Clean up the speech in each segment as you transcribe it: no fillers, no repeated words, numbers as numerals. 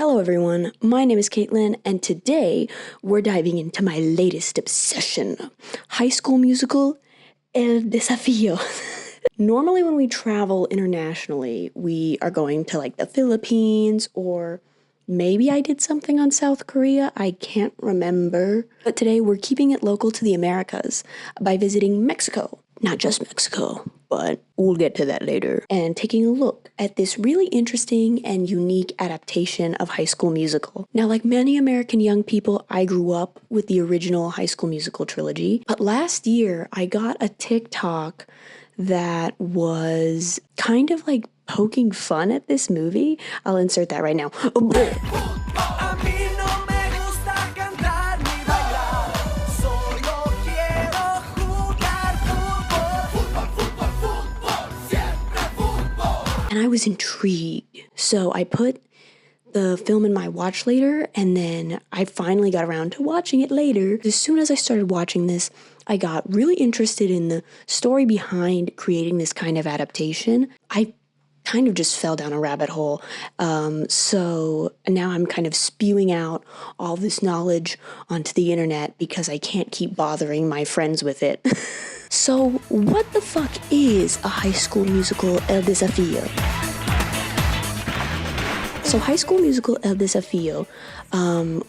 Hello everyone, my name is Caitlin, and today we're diving into my latest obsession, High School Musical, El Desafío. Normally when we travel internationally, we are going to like the Philippines, or maybe I did something on South Korea, I can't remember. But today we're keeping it local to the Americas by visiting Mexico. Not just Mexico, but we'll get to that later. And taking a look at this really interesting and unique adaptation of High School Musical. Now, like many American young people, I grew up with the original High School Musical trilogy. But last year, I got a TikTok that was kind of like poking fun at this movie. I'll insert that right now. And I was intrigued. So I put the film in my watch later, and then I finally got around to watching it later. As soon as I started watching this, I got really interested in the story behind creating this kind of adaptation. I kind of just fell down a rabbit hole. So now I'm kind of spewing out all this knowledge onto the internet because I can't keep bothering my friends with it. So what the fuck is a High School Musical El Desafío? So High School Musical El Desafío,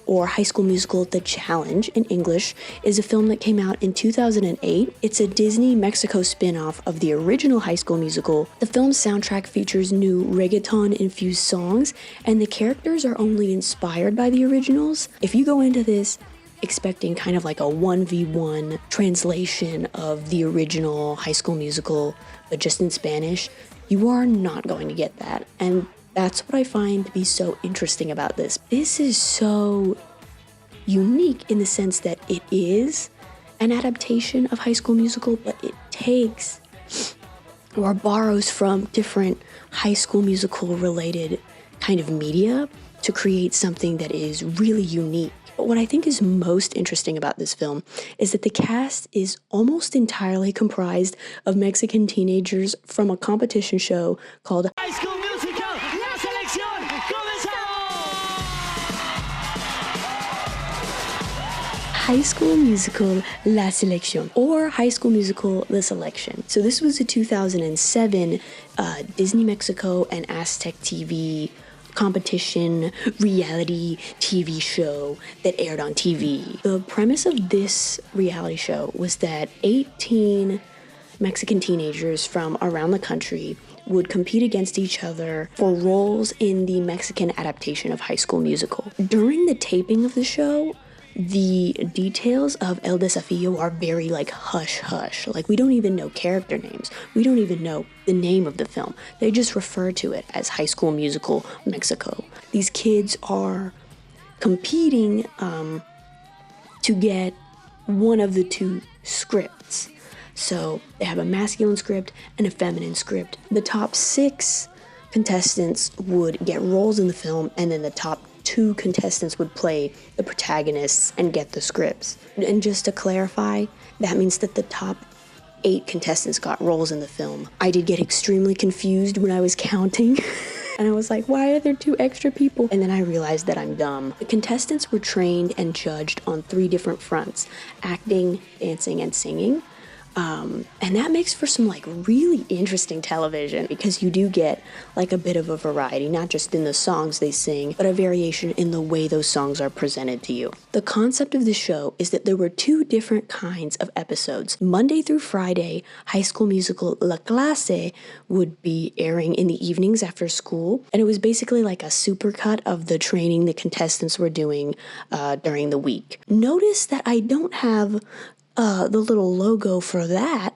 or High School Musical The Challenge in English, is a film that came out in 2008. It's a Disney Mexico spin-off of the original High School Musical. The film's soundtrack features new reggaeton-infused songs, and the characters are only inspired by the originals. If you go into this expecting kind of like a 1v1 translation of the original High School Musical, but just in Spanish, you are not going to get that. And that's what I find to be so interesting about this. This is so unique in the sense that it is an adaptation of High School Musical, but it takes or borrows from different High School Musical related kind of media to create something that is really unique. But what I think is most interesting about this film is that the cast is almost entirely comprised of Mexican teenagers from a competition show called High School Musical, La Selección, comenzamos! High School Musical La Selección, or High School Musical The Selection. So this was a 2007 Disney Mexico and Aztec TV competition reality TV show that aired on TV. The premise of this reality show was that 18 Mexican teenagers from around the country would compete against each other for roles in the Mexican adaptation of High School Musical. During the taping of the show, the details of El Desafío are very like hush-hush. Like we don't even know character names. We don't even know the name of the film. They just refer to it as High School Musical Mexico. These kids are competing to get one of the two scripts. So they have a masculine script and a feminine script. The top 6 contestants would get roles in the film, and then the top 2 contestants would play the protagonists and get the scripts. And just to clarify, that means that the top 8 contestants got roles in the film. I did get extremely confused when I was counting. And I was like, why are there 2 extra people? And then I realized that I'm dumb. The contestants were trained and judged on 3 different fronts: acting, dancing, and singing. And that makes for some like really interesting television, because you do get like a bit of a variety, not just in the songs they sing, but a variation in the way those songs are presented to you. The concept of the show is that there were 2 different kinds of episodes. Monday through Friday, High School Musical La Clase would be airing in the evenings after school, and it was basically like a supercut of the training the contestants were doing during the week. Notice that I don't have the little logo for that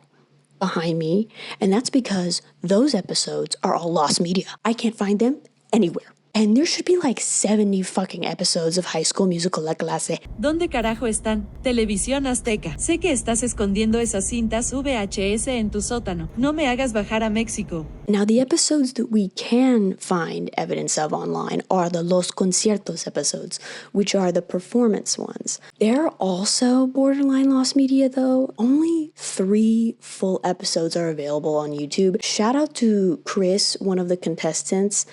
behind me, and that's because those episodes are all lost media. I can't find them anywhere. And there should be like 70 fucking episodes of High School Musical La Clase. ¿Dónde carajo están? Televisión Azteca. Sé que estás escondiendo esas cintas VHS en tu sótano. No me hagas bajar a México. Now, the episodes that we can find evidence of online are the Los Conciertos episodes, which are the performance ones. They're also borderline lost media, though. Only 3 full episodes are available on YouTube. Shout out to Chris, one of the contestants.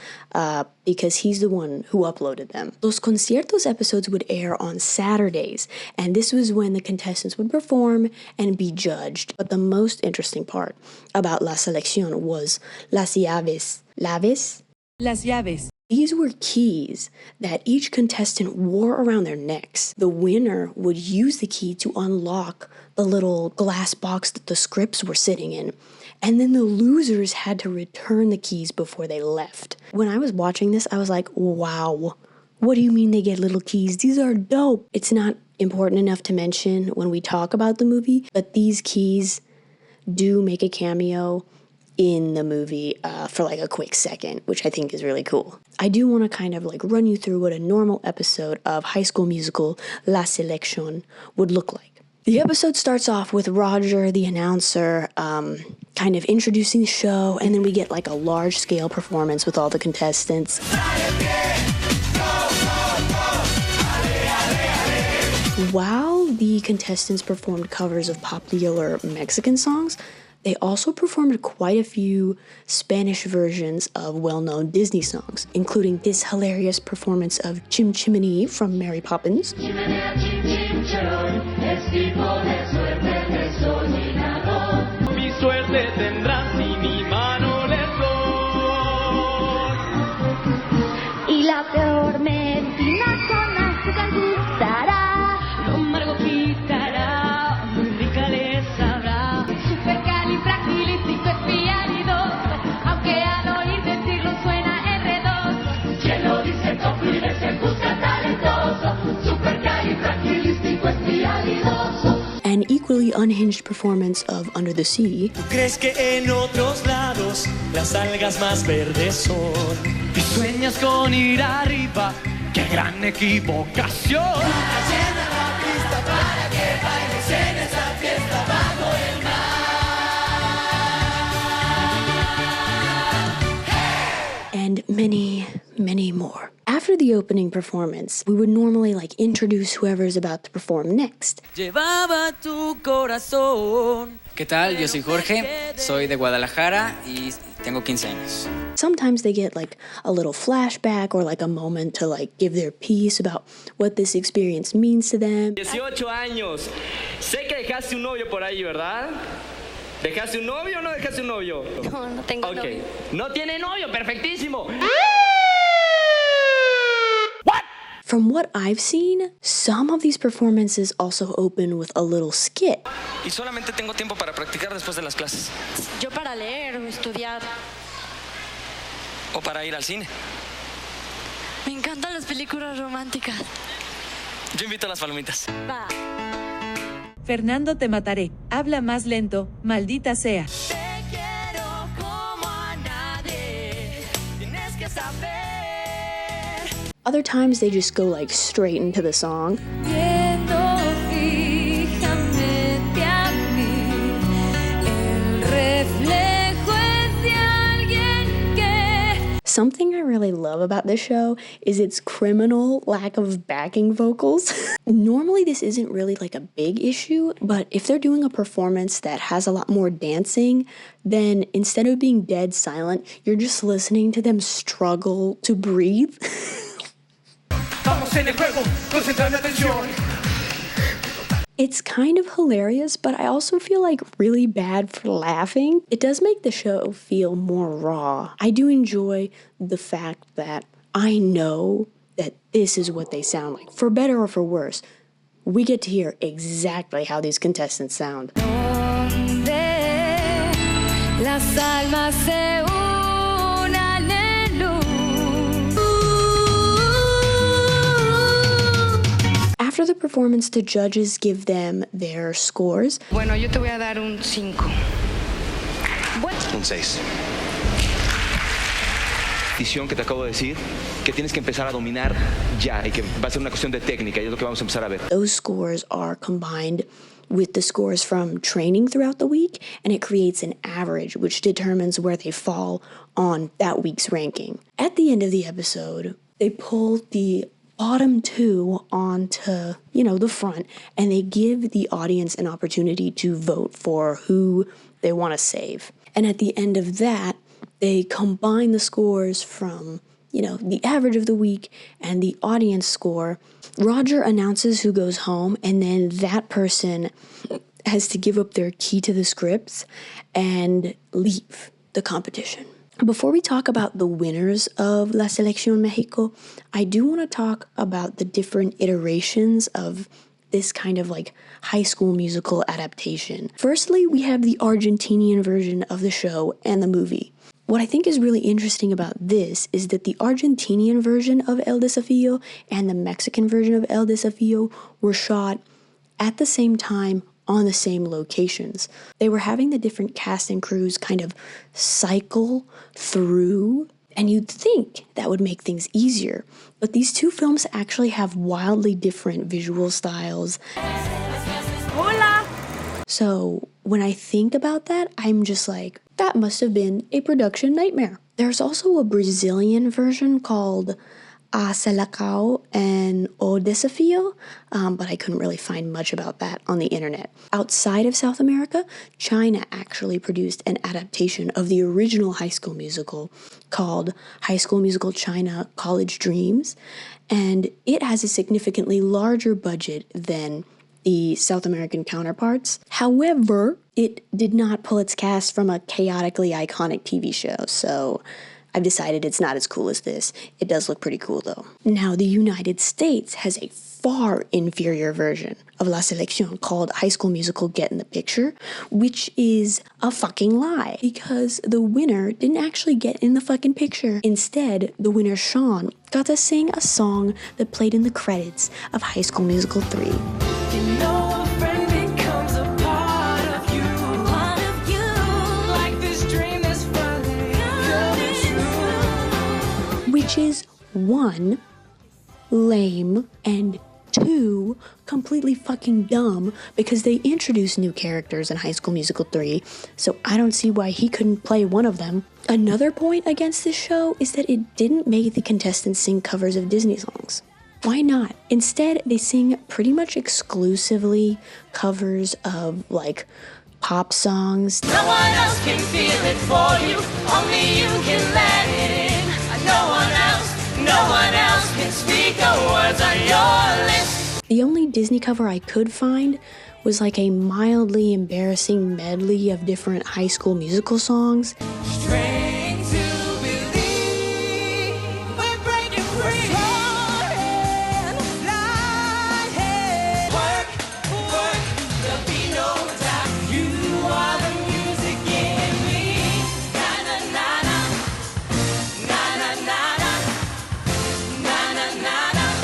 because he's the one who uploaded them. Los conciertos episodes would air on Saturdays, and this was when the contestants would perform and be judged. But the most interesting part about La Selección was las llaves. ¿Llaves? Las llaves. These were keys that each contestant wore around their necks. The winner would use the key to unlock the little glass box that the scripts were sitting in. And then the losers had to return the keys before they left. When I was watching this, I was like, wow, what do you mean they get little keys? These are dope. It's not important enough to mention when we talk about the movie, but these keys do make a cameo in the movie for like a quick second, which I think is really cool. I do want to kind of like run you through what a normal episode of High School Musical La Selección would look like. The episode starts off with Roger, the announcer, kind of introducing the show, and then we get like a large-scale performance with all the contestants. While the contestants performed covers of popular Mexican songs, they also performed quite a few Spanish versions of well-known Disney songs, including this hilarious performance of Chim Chimney from Mary Poppins. An equally unhinged performance of Under the Sea. ¿Tú crees que en otros lados las algas más verdes son? Y sueñas con ir arriba, qué gran equivocación. Llena la pista para que bailes en esa fiesta bajo el mar. And many, many more. After the opening performance, we would normally like introduce whoever's about to perform next. Llevaba tu corazón. ¿Qué tal? Yo soy Jorge, soy de Guadalajara y tengo 15 años. Sometimes they get like a little flashback or like a moment to like give their piece about what this experience means to them. 18 años. Sé que dejaste un novio por ahí, ¿verdad? ¿Dejaste un novio o no dejaste un novio? No, no tengo novio. No tiene novio, perfectísimo. From what I've seen, some of these performances also open with a little skit. Y solamente tengo tiempo para practicar después de las clases. Yo para leer o estudiar. O para ir al cine. Me encantan las películas románticas. Yo invito a las palomitas. Va. Fernando, te mataré. Habla más lento, maldita sea. Te quiero como a nadie. Tienes que saber. Other times they just go like straight into the song. Viendo fijamente a mí, el reflejo es de alguien que... Something I really love about this show is its criminal lack of backing vocals. Normally this isn't really like a big issue, but if they're doing a performance that has a lot more dancing, then instead of being dead silent, you're just listening to them struggle to breathe. It's kind of hilarious, but I also feel like really bad for laughing. It does make the show feel more raw. I do enjoy the fact that I know that this is what they sound like. For better or for worse, we get to hear exactly how these contestants sound. Las almas se unan en luz. After the performance, the judges give them their scores. Bueno, yo te voy a dar un 5. Un 6. Decisión que te acabo de decir, que tienes que empezar a dominar ya y que va a ser una cuestión de técnica y es lo que vamos a empezar a ver. Those scores are combined with the scores from training throughout the week, and it creates an average which determines where they fall on that week's ranking. At the end of the episode, they pull the bottom 2 onto, the front, and they give the audience an opportunity to vote for who they want to save. And at the end of that, they combine the scores from, the average of the week and the audience score, Roger announces who goes home, and then that person has to give up their key to the scripts and leave the competition. Before we talk about the winners of La Selección Mexico, I do want to talk about the different iterations of this kind of like High School Musical adaptation. Firstly, we have the Argentinian version of the show and the movie. What I think is really interesting about this is that the Argentinian version of El Desafío and the Mexican version of El Desafío were shot at the same time on the same locations. They were having the different cast and crews kind of cycle through, and you'd think that would make things easier. But these two films actually have wildly different visual styles. Hola! So when I think about that, I'm just like, that must have been a production nightmare. There's also a Brazilian version called Selección and O Desafío, but I couldn't really find much about that on the internet. Outside of South America, China actually produced an adaptation of the original High School Musical called High School Musical China College Dreams, and it has a significantly larger budget than the South American counterparts. However, it did not pull its cast from a chaotically iconic TV show, so I've decided it's not as cool as this. It does look pretty cool though. Now, the United States has a far inferior version of La Selección called High School Musical Get in the Picture, which is a fucking lie because the winner didn't actually get in the fucking picture. Instead, the winner, Sean, got to sing a song that played in the credits of High School Musical 3. Which is 1, lame, and 2, completely fucking dumb because they introduced new characters in High School Musical 3, so I don't see why he couldn't play one of them. Another point against this show is that it didn't make the contestants sing covers of Disney songs. Why not? Instead, they sing pretty much exclusively covers of, like, pop songs. No one else can feel it for you, only you can let it in. No one else can speak the words on your lips. The only Disney cover I could find was like a mildly embarrassing medley of different High School Musical songs. Strength to believe we're breaking free. Work, there'll be no doubt. You are the music in me.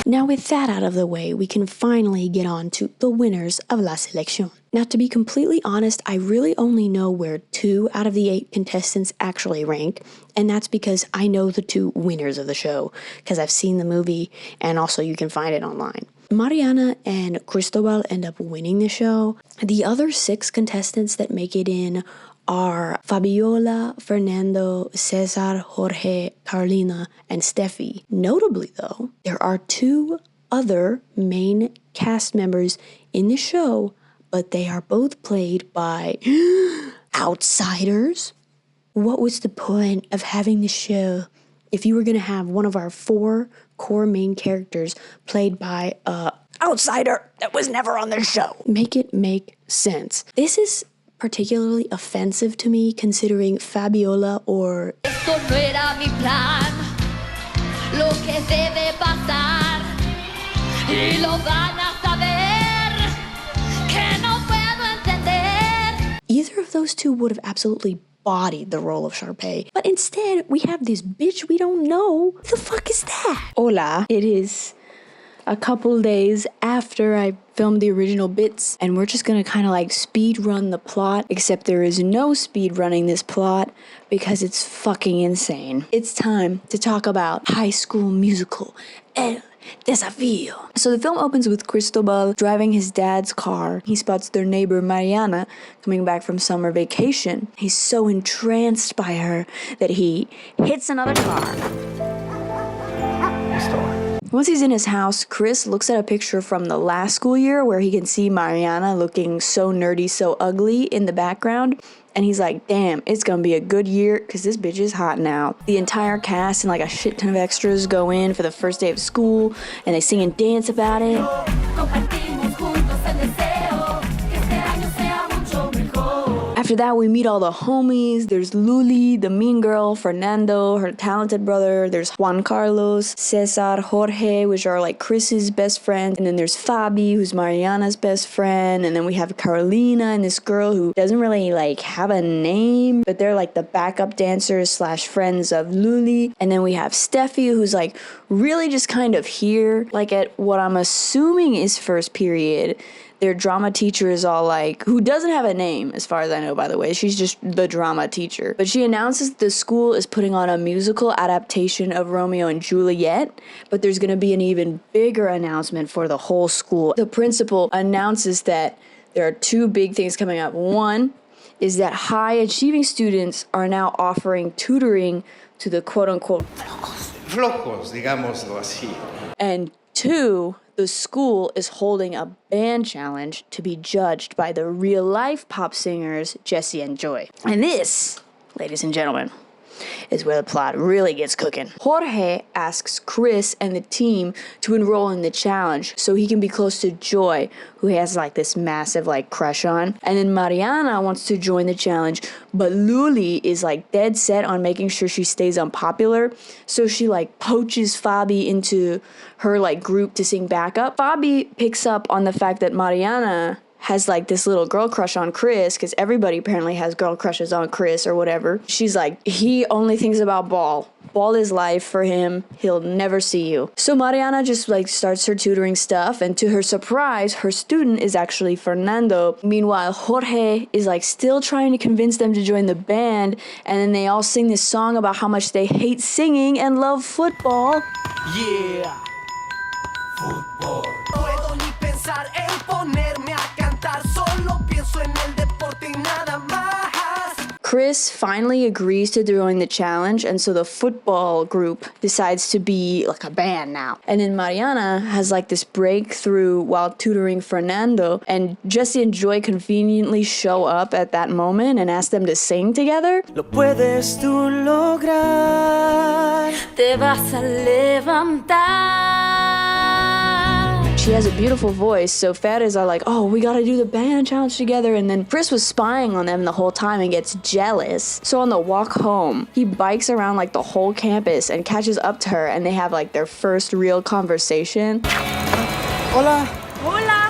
Now with that out of the way, we can finally get on to the winners of La Selección. Now, to be completely honest, I really only know where 2 out of the 8 contestants actually rank, and that's because I know the 2 winners of the show, because I've seen the movie, and also you can find it online. Mariana and Cristobal end up winning the show. The other 6 contestants that make it in are Fabiola, Fernando, Cesar, Jorge, Carolina, and Steffi. Notably, though, there are 2 other main cast members in the show, but they are both played by outsiders. What was the point of having the show if you were going to have one of our 4 core main characters played by a outsider that was never on the show? Make it make sense. This is particularly offensive to me considering Fabiola or Esto no era mi plan, lo que debe pasar, y lo van a saber, que no puedo entender. Either of those 2 would have absolutely bodied the role of Sharpay. But instead, we have this bitch we don't know. What the fuck is that? Hola. It is a couple days after I filmed the original bits, and we're just gonna kind of like speed run the plot, except there is no speed running this plot because it's fucking insane. It's time to talk about High School Musical El Desafío. So the film opens with Cristobal driving his dad's car. He spots their neighbor Mariana coming back from summer vacation. He's so entranced by her that he hits another car. Once he's in his house, Chris looks at a picture from the last school year where he can see Mariana looking so nerdy, so ugly in the background. And he's like, damn, it's gonna be a good year because this bitch is hot now. The entire cast and like a shit ton of extras go in for the first day of school and they sing and dance about it. After that, we meet all the homies. There's Luli, the mean girl, Fernando, her talented brother. There's Juan Carlos, Cesar, Jorge, which are like Chris's best friends. And then there's Fabi, who's Mariana's best friend. And then we have Carolina and this girl who doesn't really like have a name, but they're like the backup dancers / friends of Luli. And then we have Steffi, who's like really just kind of here, like at what I'm assuming is first period. Their drama teacher is all like, who doesn't have a name, as far as I know, by the way. She's just the drama teacher. But she announces the school is putting on a musical adaptation of Romeo and Juliet, but there's gonna be an even bigger announcement for the whole school. The principal announces that there are two big things coming up. One is that high achieving students are now offering tutoring to the quote unquote flojos, digámoslo así. And two, the school is holding a band challenge to be judged by the real-life pop singers Jesse and Joy. And this, ladies and gentlemen, is where the plot really gets cooking. Jorge asks Chris and the team to enroll in the challenge so he can be close to Joy, who he has like this massive like crush on. And then Mariana wants to join the challenge, but Luli is like dead set on making sure she stays unpopular. So she like poaches Fabi into her like group to sing backup. Fabi picks up on the fact that Mariana has like this little girl crush on Chris, because everybody apparently has girl crushes on Chris or whatever. She's like, he only thinks about ball. Ball is life for him. He'll never see you. So Mariana just like starts her tutoring stuff, and to her surprise, her student is actually Fernando. Meanwhile, Jorge is like still trying to convince them to join the band, and then they all sing this song about how much they hate singing and love football. Yeah. Fútbol. Puedo ni pensar en ponerme a cantar, solo pienso en el deporte y nada más. Chris finally agrees to join the challenge, and so the football group decides to be like a band now. And then Mariana has like this breakthrough while tutoring Fernando, and Jesse and Joy conveniently show up at that moment and ask them to sing together. Lo puedes tú lograr. Te vas a levantar. She has a beautiful voice, so Fadas are like, oh, we gotta do the band challenge together. And then Chris was spying on them the whole time and gets jealous. So on the walk home, he bikes around like the whole campus and catches up to her, and they have like their first real conversation. Hola. Hola.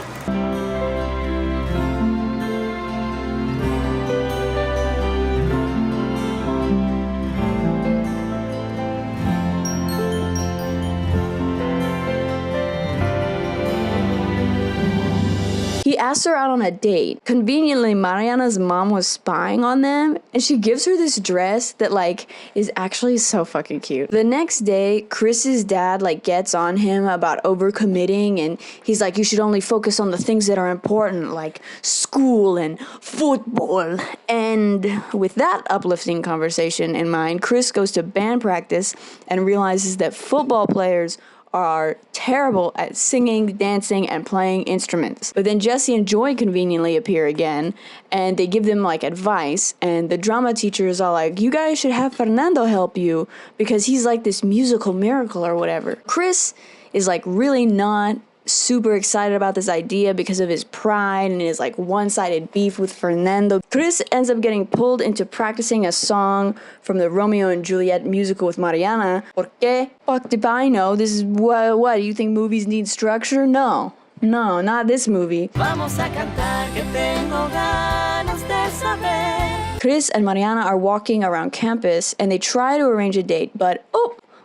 He asks her out on a date. Conveniently, Mariana's mom was spying on them, and she gives her this dress that like is actually so fucking cute. The next day, Chris's dad like gets on him about overcommitting, and he's like, you should only focus on the things that are important, like school and football. And with that uplifting conversation in mind, Chris goes to band practice and realizes that football players are terrible at singing, dancing, and playing instruments. But then Jesse and Joy conveniently appear again, and they give them like advice, and the drama teachers are like, you guys should have Fernando help you because he's like this musical miracle or whatever. Chris is like really not super excited about this idea because of his pride and his like one-sided beef with Fernando. Chris ends up getting pulled into practicing a song from the Romeo and Juliet musical with Mariana. ¿Por qué? Fuck if I know. This is what do you think movies need structure? No, not this movie. Vamos a cantar que tengo ganas de saber. Chris and Mariana are walking around campus and they try to arrange a date, but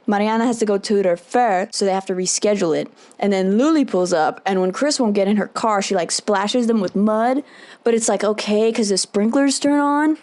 Mariana has to go tutor first, so they have to reschedule it. And then Luli pulls up, and when Chris won't get in her car, she like splashes them with mud, but it's like okay because the sprinklers turn on.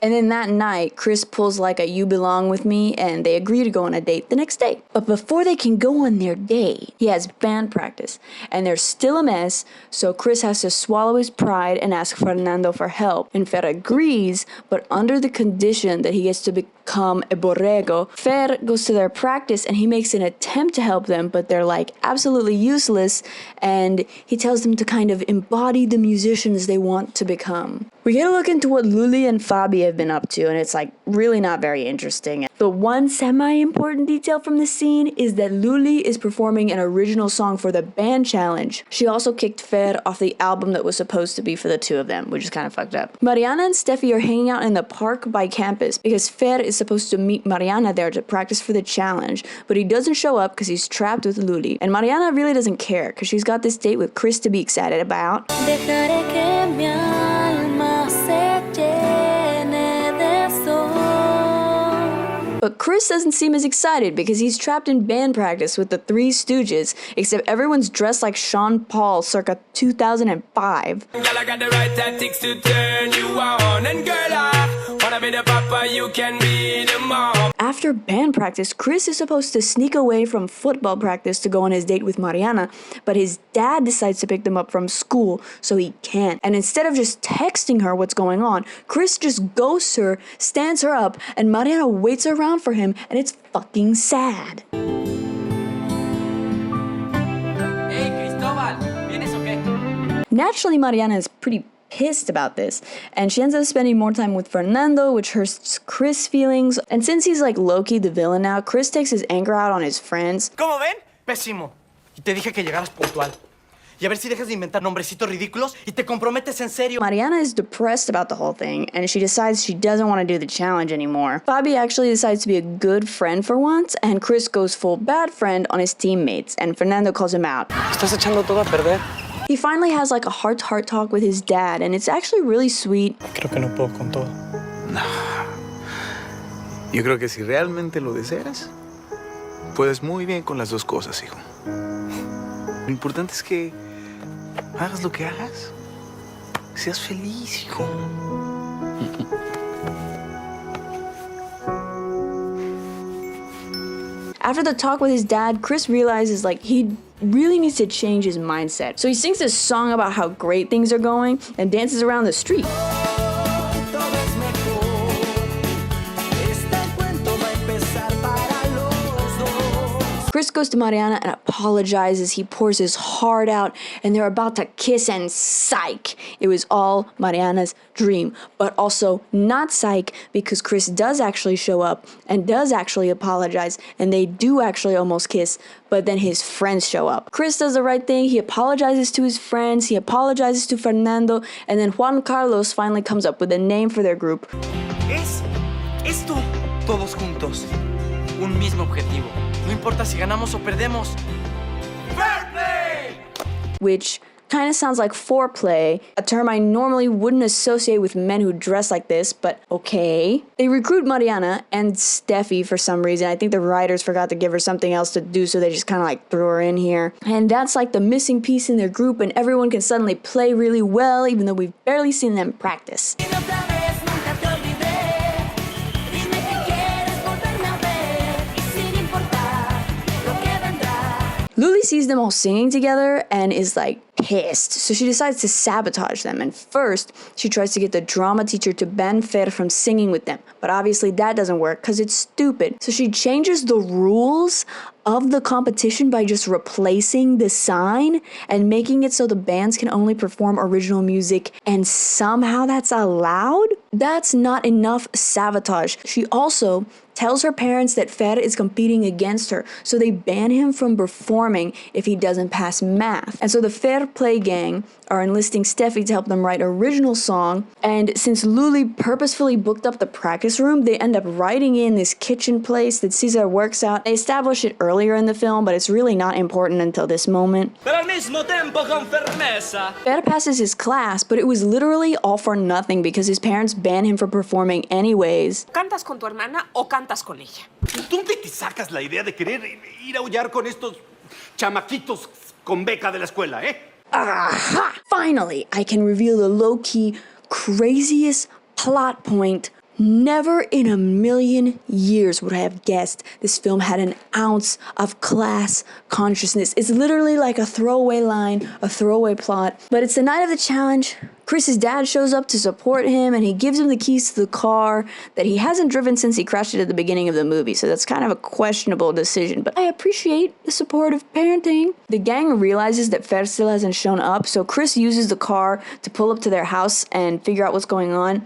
And then that night, Chris pulls like a "you belong with me" and they agree to go on a date the next day. But before they can go on their date, he has band practice and they're still a mess, so Chris has to swallow his pride and ask Fernando for help. And Fer agrees, but under the condition that he gets to become a borrego. Fer goes to their practice and he makes an attempt to help them, but they're like absolutely useless, and he tells them to kind of embody the musicians they want to become. We get a look into what Luli and Fabi have been up to, and it's like really not very interesting. The one semi-important detail from the scene is that Luli is performing an original song for the band challenge. She also kicked Fer off the album that was supposed to be for the two of them, which is kind of fucked up. Mariana and Steffi are hanging out in the park by campus because Fer is supposed to meet Mariana there to practice for the challenge, but he doesn't show up because he's trapped with Luli. And Mariana really doesn't care because she's got this date with Chris to be excited about. But Chris doesn't seem as excited because he's trapped in band practice with the Three Stooges, except everyone's dressed like Sean Paul circa 2005. After band practice, Chris is supposed to sneak away from football practice to go on his date with Mariana, but his dad decides to pick them up from school, so he can't. And instead of just texting her what's going on, Chris just ghosts her, stands her up, and Mariana waits around for him, and it's fucking sad. Hey, Cristóbal, ¿vienes o qué? Naturally, Mariana is pretty pissed about this, and she ends up spending more time with Fernando, which hurts Chris' feelings. And since he's like low-key the villain now, Chris takes his anger out on his friends. ¿Cómo ven? Pésimo. Y te dije que llegaras puntual. Y a ver si dejas de inventar nombrecitos ridículos y te comprometes en serio. Mariana is depressed about the whole thing, and she decides she doesn't want to do the challenge anymore. Fabi actually decides to be a good friend for once, and Chris goes full bad friend on his teammates, and Fernando calls him out. Estás echando todo a perder. He finally has like a heart-to-heart talk with his dad, and it's actually really sweet. Creo que no puedo con todo. No. Yo creo que si realmente lo deseas, puedes muy bien con las dos cosas, hijo. Lo importante es que hagas lo que hagas. Seas feliz, hijo. After the talk with his dad, Chris realizes like he really needs to change his mindset. So he sings this song about how great things are going and dances around the street. Chris goes to Mariana and apologizes. He pours his heart out and they're about to kiss, and psych! It was all Mariana's dream. But also not psych, because Chris does actually show up and does actually apologize, and they do actually almost kiss, but then his friends show up. Chris does the right thing. He apologizes to his friends. He apologizes to Fernando, and then Juan Carlos finally comes up with a name for their group. Es esto. Todos juntos. Un mismo objetivo. No importa si ganamos o perdemos. Fair play! Which kind of sounds like foreplay, a term I normally wouldn't associate with men who dress like this, but okay. They recruit Mariana and Steffi for some reason. I think the writers forgot to give her something else to do, so they just kind of like threw her in here. And that's like the missing piece in their group, and everyone can suddenly play really well, even though we've barely seen them practice. Luli sees them all singing together and is like pissed, so she decides to sabotage them. And first, she tries to get the drama teacher to ban Fer from singing with them, but obviously that doesn't work because it's stupid. So she changes the rules of the competition by just replacing the sign and making it so the bands can only perform original music, and somehow that's allowed? That's not enough sabotage. She also tells her parents that Fer is competing against her, so they ban him from performing if he doesn't pass math. And so the Fair Play gang are enlisting Steffi to help them write original song, and since Luli purposefully booked up the practice room, they end up writing in this kitchen place that Cesar works out. They establish it earlier in the film, but it's really not important until this moment. Pero al mismo tiempo con firmeza. Fer passes his class, but it was literally all for nothing because his parents banned him from performing anyways. ¿Cantas con tu hermana o cantas con ella? ¿Dónde te sacas la idea de querer ir a aullar con estos chamaquitos con beca de la escuela, eh? Aha! Finally, I can reveal the low-key, craziest plot point Never in a million years would I have guessed this film had an ounce of class consciousness. It's literally like a throwaway line, a throwaway plot. But it's the night of the challenge. Chris's dad shows up to support him, and he gives him the keys to the car that he hasn't driven since he crashed it at the beginning of the movie. So that's kind of a questionable decision, but I appreciate the support of parenting. The gang realizes that Fer still hasn't shown up, so Chris uses the car to pull up to their house and figure out what's going on.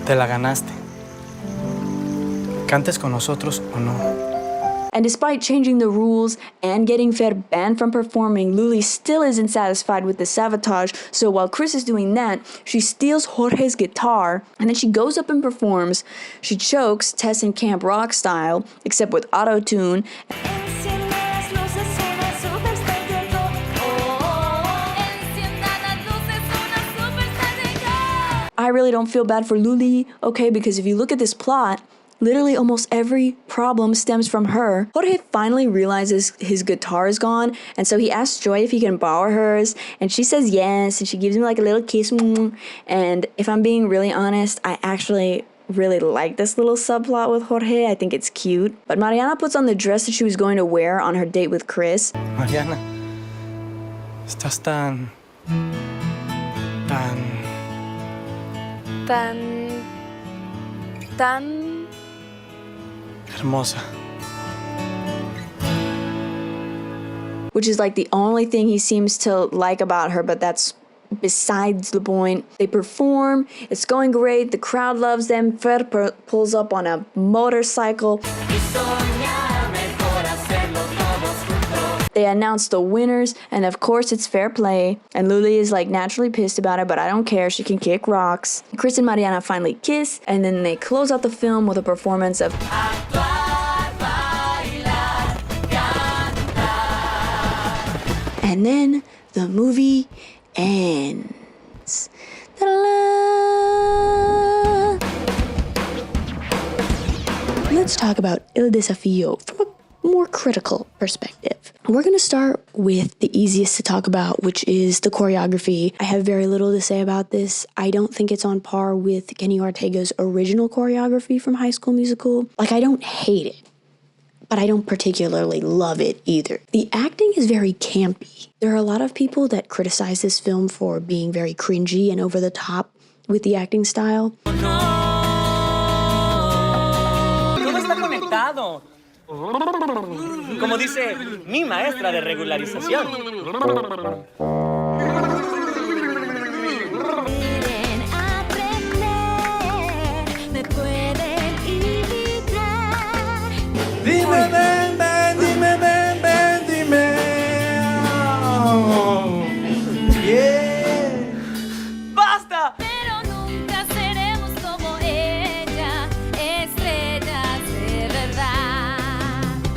Te la ganaste. Cantes con nosotros o no. And despite changing the rules and getting Fer banned from performing, Luli still isn't satisfied with the sabotage, so while Chris is doing that, she steals Jorge's guitar, and then she goes up and performs. She chokes, Tess in Camp Rock style, except with auto-tune. I really don't feel bad for Luli, okay, because if you look at this plot, literally almost every problem stems from her. Jorge finally realizes his guitar is gone, and so he asks Joy if he can borrow hers, and she says yes, and she gives him like a little kiss. And if I'm being really honest, I actually really like this little subplot with Jorge. I think it's cute. But Mariana puts on the dress that she was going to wear on her date with Chris. Mariana, estás tan hermosa. Which is like the only thing he seems to like about her, but that's besides the point. They perform, it's going great, the crowd loves them. Fer pulls up on a motorcycle. They announce the winners, and of course it's fair play. And Luli is like naturally pissed about it, but I don't care, she can kick rocks. Chris and Mariana finally kiss, and then they close out the film with a performance of and then the movie ends. Ta-da! Let's talk about El Desafío from a more critical perspective. We're going to start with the easiest to talk about, which is the choreography. I have very little to say about this. I don't think it's on par with Kenny Ortega's original choreography from High School Musical. Like, I don't hate it, but I don't particularly love it either. The acting is very campy. There are a lot of people that criticize this film for being very cringy and over the top with the acting style. Todo está conectado. Como dice mi maestra de regularización. Dime, ven, ven, dime, ven, ven, dime. Yeah. ¡Basta! Pero nunca seremos como ella, estrellas de verdad.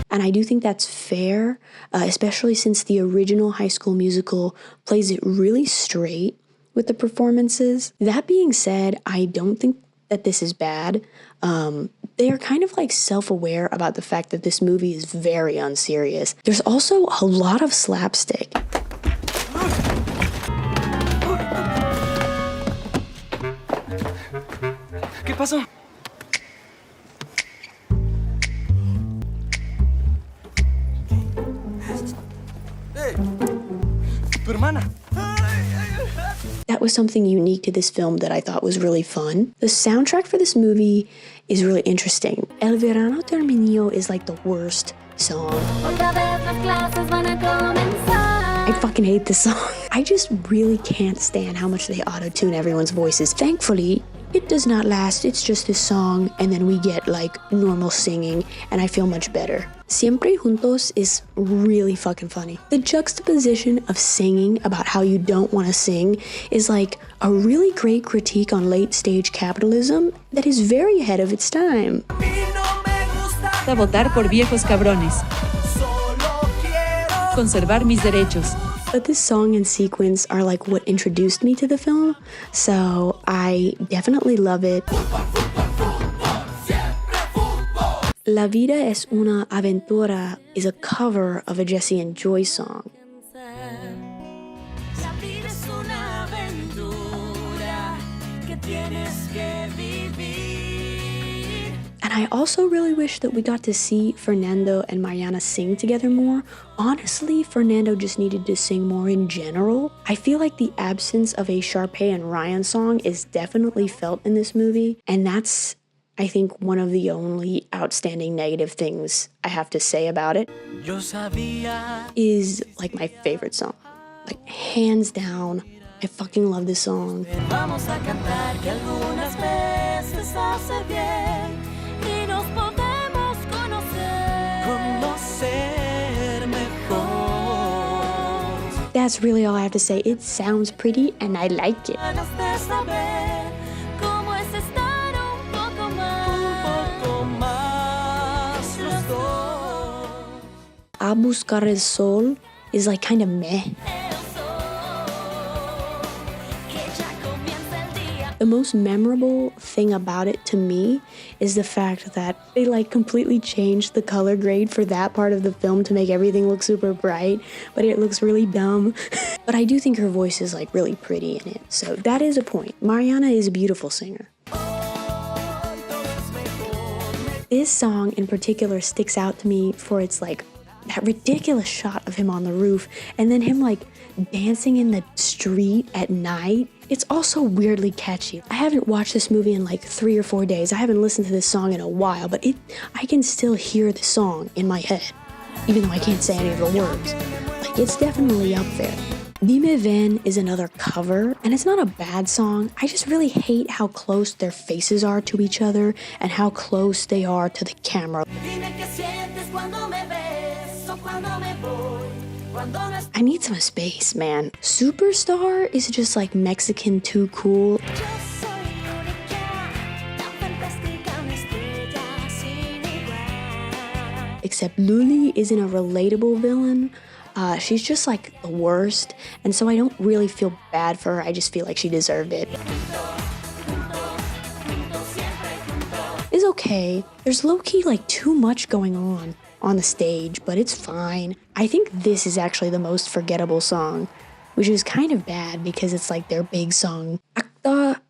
And I do think that's fair, especially since the original High School Musical plays it really straight with the performances. That being said, I don't think that this is bad. They are kind of like self-aware about the fact that this movie is very unserious. There's also a lot of slapstick. ¿Qué pasó? Tu hermana. That was something unique to this film that I thought was really fun. The soundtrack for this movie is really interesting. El Verano Terminó is like the worst song. I fucking hate this song. I just really can't stand how much they auto-tune everyone's voices. Thankfully, it does not last. It's just this song, and then we get like normal singing, and I feel much better. Siempre Juntos is really fucking funny. The juxtaposition of singing about how you don't want to sing is like a really great critique on late-stage capitalism that is very ahead of its time. A votar por viejos cabrones. Conservar mis derechos. But this song and sequence are like what introduced me to the film, so I definitely love it. La vida es una aventura is a cover of a Jesse and Joy song. And I also really wish that we got to see Fernando and Mariana sing together more. Honestly, Fernando just needed to sing more in general. I feel like the absence of a Sharpay and Ryan song is definitely felt in this movie, and that's, I think, one of the only outstanding negative things I have to say about it. Is like my favorite song. Like, hands down, I fucking love this song. That's really all I have to say. It sounds pretty and I like it. A Buscar el Sol is like kind of meh. The most memorable thing about it to me is the fact that they like completely changed the color grade for that part of the film to make everything look super bright, but it looks really dumb. But I do think her voice is like really pretty in it, so that is a point. Mariana is a beautiful singer. This song in particular sticks out to me for its like that ridiculous shot of him on the roof and then him like dancing in the street at night. It's also weirdly catchy. I haven't watched this movie in like 3 or 4 days. I haven't listened to this song in a while, but I can still hear the song in my head, even though I can't say any of the words. Like, it's definitely up there. Dime Ven is another cover, and it's not a bad song. I just really hate how close their faces are to each other and how close they are to the camera. I need some space, man. Superstar is just like Mexican too cool. Except Luli isn't a relatable villain. She's just like the worst, and so I don't really feel bad for her. I just feel like she deserved it. It's okay. There's low-key like too much going on the stage, but it's fine. I think this is actually the most forgettable song, which is kind of bad because it's like their big song. Actuar.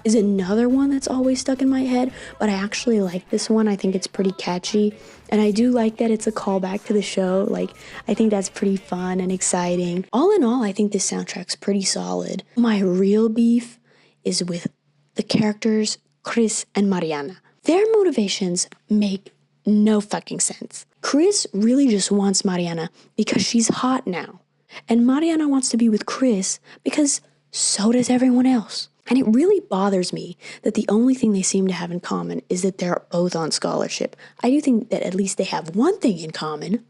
Is another one that's always stuck in my head, but I actually like this one. I think it's pretty catchy, and I do like that it's a callback to the show. Like, I think that's pretty fun and exciting. All in all, I think this soundtrack's pretty solid. My real beef is with the characters Chris and Mariana. Their motivations make no fucking sense. Chris really just wants Mariana because she's hot now, and Mariana wants to be with Chris because so does everyone else. And it really bothers me that the only thing they seem to have in common is that they're both on scholarship. I do think that at least they have one thing in common.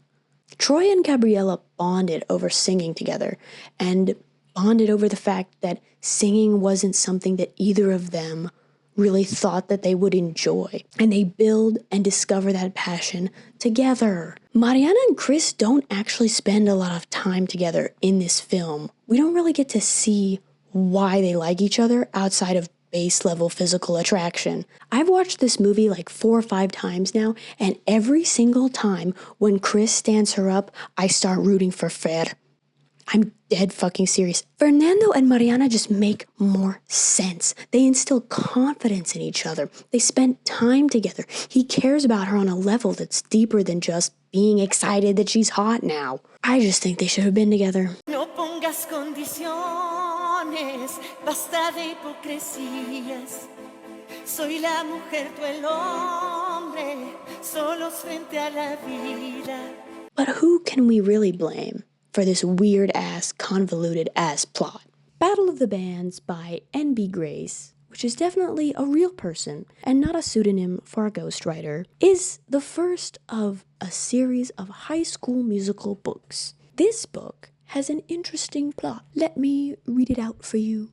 Troy and Gabriella bonded over singing together, and bonded over the fact that singing wasn't something that either of them really thought that they would enjoy. And they build and discover that passion together. Mariana and Chris don't actually spend a lot of time together in this film. We don't really get to see why they like each other outside of base level physical attraction. I've watched this movie like 4 or 5 times now, and every single time when Chris stands her up, I start rooting for Fer. I'm dead fucking serious. Fernando and Mariana just make more sense. They instill confidence in each other. They spent time together. He cares about her on a level that's deeper than just being excited that she's hot now. I just think they should have been together. No pongas condiciones, basta de hipocresías. Soy la mujer, tú el hombre, solos frente a la vida. But who can we really blame for this weird-ass, convoluted-ass plot? Battle of the Bands by N.B. Grace, which is definitely a real person and not a pseudonym for a ghostwriter, is the first of a series of High School Musical books. This book has an interesting plot. Let me read it out for you.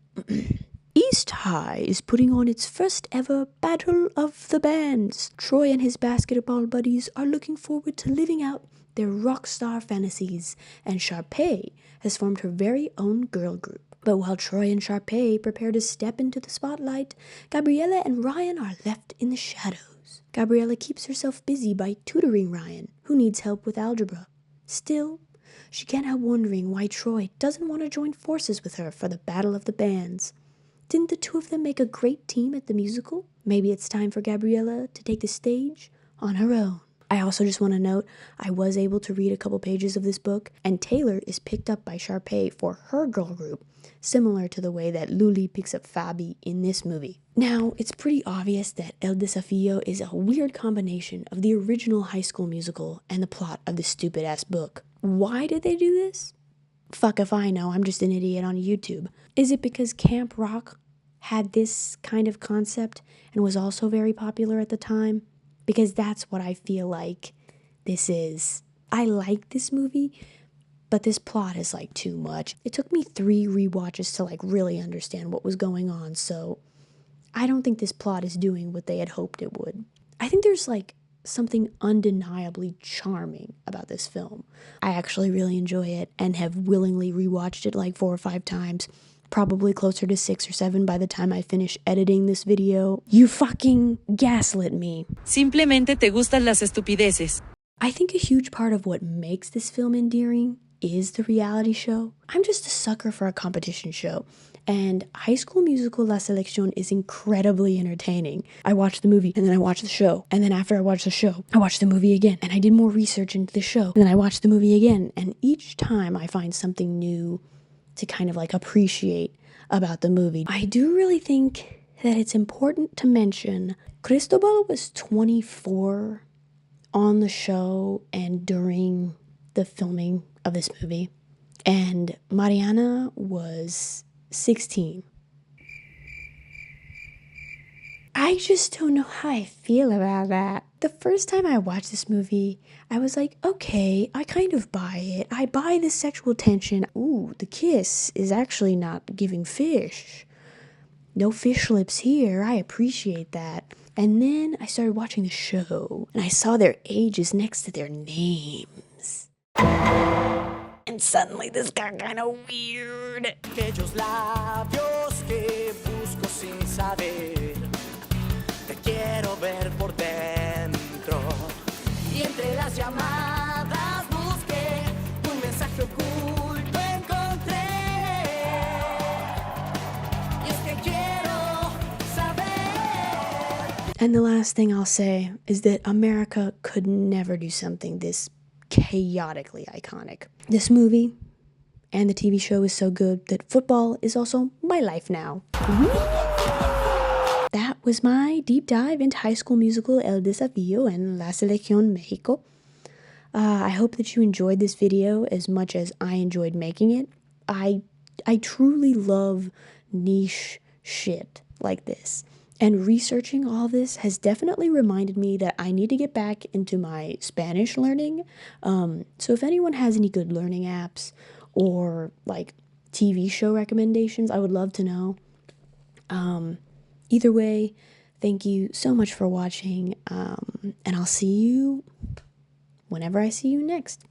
East High is putting on its first ever Battle of the Bands. Troy and his basketball buddies are looking forward to living out their rock star fantasies, and Sharpay has formed her very own girl group. But while Troy and Sharpay prepare to step into the spotlight, Gabriella and Ryan are left in the shadows. Gabriela keeps herself busy by tutoring Ryan, who needs help with algebra. Still, she can't help wondering why Troy doesn't want to join forces with her for the Battle of the Bands. Didn't the two of them make a great team at the musical? Maybe it's time for Gabriela to take the stage on her own. I also just want to note, I was able to read a couple pages of this book, and Taylor is picked up by Sharpay for her girl group, similar to the way that Luli picks up Fabi in this movie. Now, it's pretty obvious that El Desafío is a weird combination of the original High School Musical and the plot of this stupid-ass book. Why did they do this? Fuck if I know, I'm just an idiot on YouTube. Is it because Camp Rock had this kind of concept and was also very popular at the time? Because that's what I feel like this is. I like this movie, but this plot is like too much. It took me 3 rewatches to like really understand what was going on, so I don't think this plot is doing what they had hoped it would. I think there's like something undeniably charming about this film. I actually really enjoy it and have willingly rewatched it like 4 or 5 times. Probably closer to 6 or 7 by the time I finish editing this video. You fucking gaslit me. Simplemente te gustan las estupideces. I think a huge part of what makes this film endearing is the reality show. I'm just a sucker for a competition show, and High School Musical La Selección is incredibly entertaining. I watched the movie, and then I watched the show, and then after I watched the show, I watched the movie again, and I did more research into the show, and then I watched the movie again, and each time I find something new to kind of like appreciate about the movie. I do really think that it's important to mention Cristobal was 24 on the show and during the filming of this movie, and Mariana was 16. I just don't know how I feel about that. The first time I watched this movie, I was like, okay, I kind of buy it. I buy the sexual tension. Ooh, the kiss is actually not giving fish. No fish lips here. I appreciate that. And then I started watching the show, and I saw their ages next to their names. And suddenly this got kind of weird. Aquellos labios que busco sin saber. Te quiero ver por dentro. Y entre las llamadas busqué un mensaje oculto encontré. Y es que quiero saber. And the last thing I'll say is that America could never do something this chaotically iconic. This movie and the TV show is so good that football is also my life now. That was my deep dive into High School Musical El Desafío and La Selección Mexico. I hope that you enjoyed this video as much as I enjoyed making it. I truly love niche shit like this. And researching all this has definitely reminded me that I need to get back into my Spanish learning. So if anyone has any good learning apps or like TV show recommendations, I would love to know. Either way, thank you so much for watching, and I'll see you whenever I see you next.